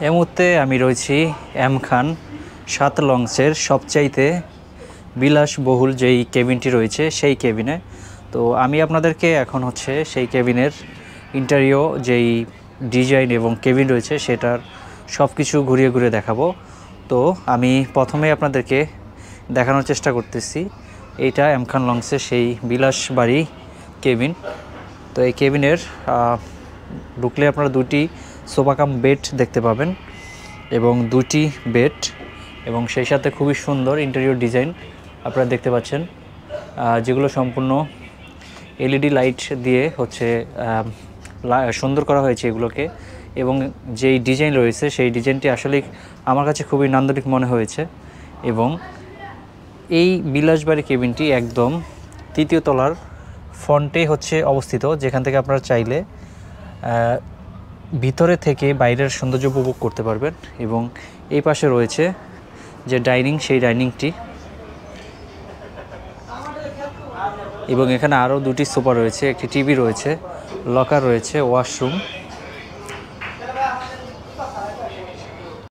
এই মুহূর্তে আমি রয়েছি এম খান 7 লঞ্চের সবচাইতে বিলাসবহুল যেই কেবিনটি রয়েছে সেই কেবিনে। তো আমি আপনাদেরকে এখন হচ্ছে সেই কেবিনের ইন্টেরিয়র যেই ডিজাইন এবং কেবিন রয়েছে সেটার সব কিছু ঘুরিয়ে ঘুরিয়ে দেখাবো। তো আমি প্রথমে আপনাদেরকে দেখানোর চেষ্টা করতেছি এইটা এম খান লঞ্চের সেই বিলাসবাড়ি কেবিন। তো এই কেবিনের ঢুকলে আপনারা দুটি সোফা কাম বেড দেখতে পাবেন এবং দুটি বেড এবং সেই সাথে খুবই সুন্দর ইন্টেরিয়র ডিজাইন আপনারা দেখতে পাচ্ছেন, যেগুলো সম্পূর্ণ এলইডি লাইট দিয়ে হচ্ছে সুন্দর করা হয়েছে এগুলোকে। এবং যেই ডিজাইন রয়েছে সেই ডিজাইনটি আসলে আমার কাছে খুবই নান্দনিক মনে হয়েছে। এবং এই বিলাসবাড়ি কেবিনটি একদম 3য় তলার ফ্রন্টে হচ্ছে অবস্থিত, যেখান থেকে আপনারা চাইলে ভিতরে থেকে বাইরের সৌন্দর্য উপভোগ করতে পারবেন। এবং এই পাশে রয়েছে যে ডাইনিং, সেই ডাইনিংটি, এবং এখানে আরও দুটি সোফা রয়েছে, একটি টিভি রয়েছে, লকার রয়েছে, ওয়াশরুম।